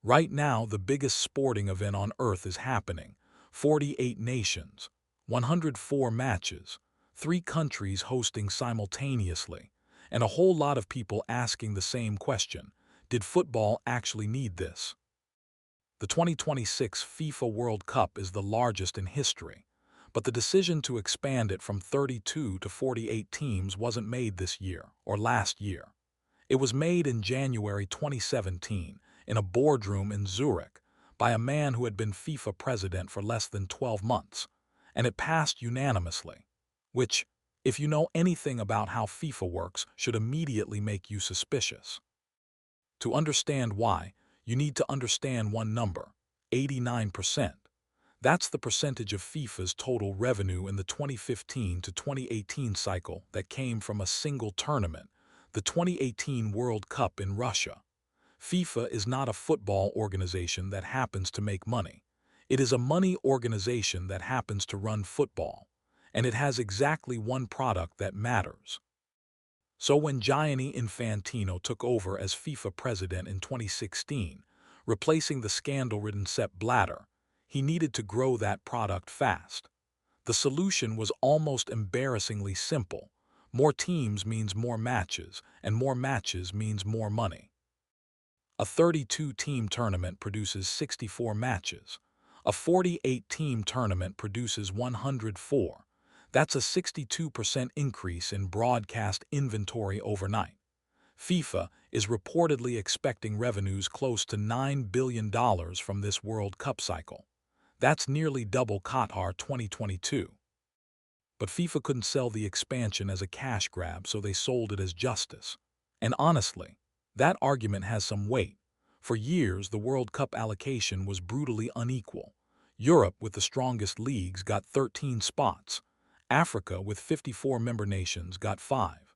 Right now, the biggest sporting event on Earth is happening. 48 nations, 104 matches, 3 countries hosting simultaneously, and a whole lot of people asking the same question: did football actually need this? The 2026 FIFA World Cup is the largest in history, but the decision to expand it from 32 to 48 teams wasn't made this year or last year. It was made in January 2017 in a boardroom in Zurich by a man who had been FIFA president for less than 12 months, and it passed unanimously, which, if you know anything about how FIFA works, should immediately make you suspicious. To understand why, you need to understand one number: 89%. That's the percentage of FIFA's total revenue in the 2015 to 2018 cycle that came from a single tournament, the 2018 World Cup in Russia. FIFA is not a football organization that happens to make money. It is a money organization that happens to run football, and it has exactly one product that matters. So when Gianni Infantino took over as FIFA president in 2016, replacing the scandal-ridden Sepp Blatter, he needed to grow that product fast. The solution was almost embarrassingly simple. More teams means more matches, and more matches means more money. A 32-team tournament produces 64 matches. A 48-team tournament produces 104. That's a 62% increase in broadcast inventory overnight. FIFA is reportedly expecting revenues close to $9 billion from this World Cup cycle. That's nearly double Qatar 2022. But FIFA couldn't sell the expansion as a cash grab, so they sold it as justice. And honestly, that argument has some weight. For years, the World Cup allocation was brutally unequal. Europe, with the strongest leagues, got 13 spots. Africa, with 54 member nations, got 5.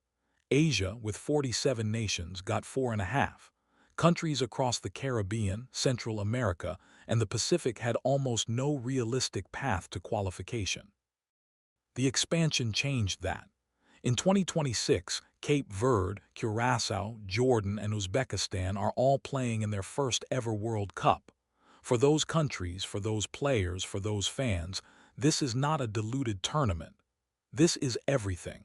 Asia, with 47 nations, got 4.5. Countries across the Caribbean, Central America, and the Pacific had almost no realistic path to qualification. The expansion changed that. In 2026, Cape Verde, Curaçao, Jordan, and Uzbekistan are all playing in their first ever World Cup. For those countries, for those players, for those fans, this is not a diluted tournament. This is everything.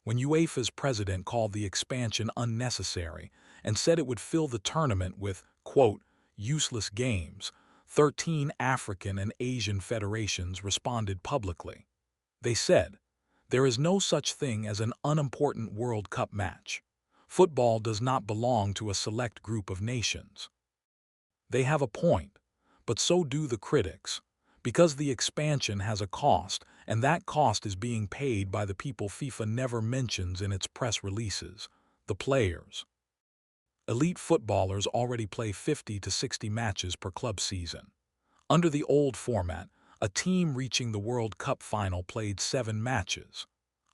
When UEFA's president called the expansion unnecessary and said it would fill the tournament with, quote, useless games, 13 African and Asian federations responded publicly. They said, "There is no such thing as an unimportant World Cup match. Football does not belong to a select group of nations." They have a point, but so do the critics, because the expansion has a cost, and that cost is being paid by the people FIFA never mentions in its press releases: the players. Elite footballers already play 50 to 60 matches per club season. Under the old format, a team reaching the World Cup final played 7 matches.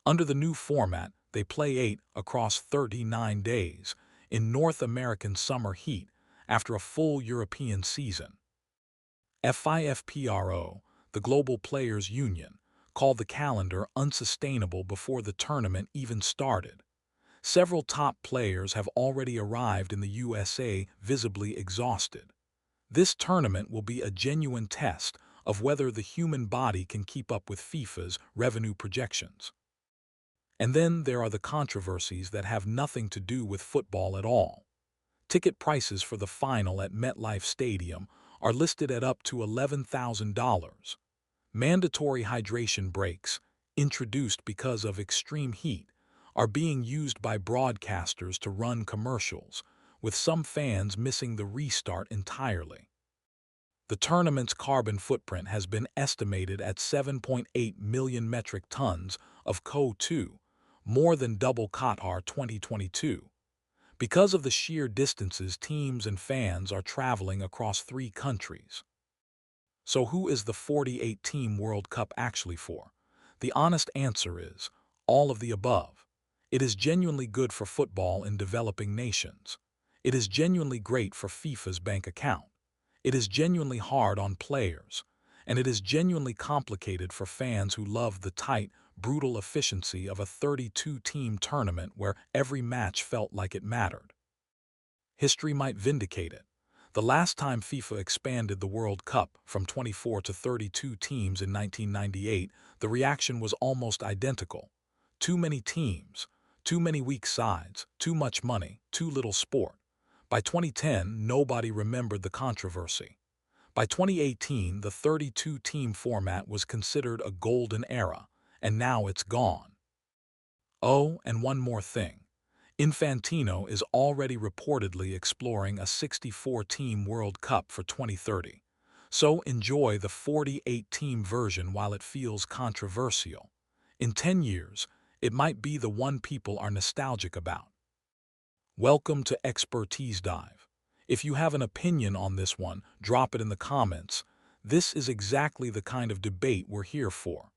Under the new format, they play 8 across 39 days in North American summer heat after a full European season. FIFPRO, the Global Players Union, called the calendar unsustainable before the tournament even started. Several top players have already arrived in the USA visibly exhausted. This tournament will be a genuine test of whether the human body can keep up with FIFA's revenue projections. And then there are the controversies that have nothing to do with football at all. Ticket prices for the final at MetLife Stadium are listed at up to $11,000. Mandatory hydration breaks, introduced because of extreme heat, are being used by broadcasters to run commercials, with some fans missing the restart entirely. The tournament's carbon footprint has been estimated at 7.8 million metric tons of CO2, more than double Qatar 2022. Because of the sheer distances teams and fans are traveling across 3 countries. So who is the 48-team World Cup actually for? The honest answer is all of the above. It is genuinely good for football in developing nations. It is genuinely great for FIFA's bank account. It is genuinely hard on players, and it is genuinely complicated for fans who love the tight, brutal efficiency of a 32-team tournament where every match felt like it mattered. History might vindicate it. The last time FIFA expanded the World Cup from 24 to 32 teams in 1998, the reaction was almost identical. Too many teams, too many weak sides, too much money, too little sport. By 2010, nobody remembered the controversy. By 2018, the 32-team format was considered a golden era, and now it's gone. Oh, and one more thing. Infantino is already reportedly exploring a 64-team World Cup for 2030. So enjoy the 48-team version while it feels controversial. In 10 years, it might be the one people are nostalgic about. Welcome to ExpertiseDive. If you have an opinion on this one, drop it in the comments. This is exactly the kind of debate we're here for.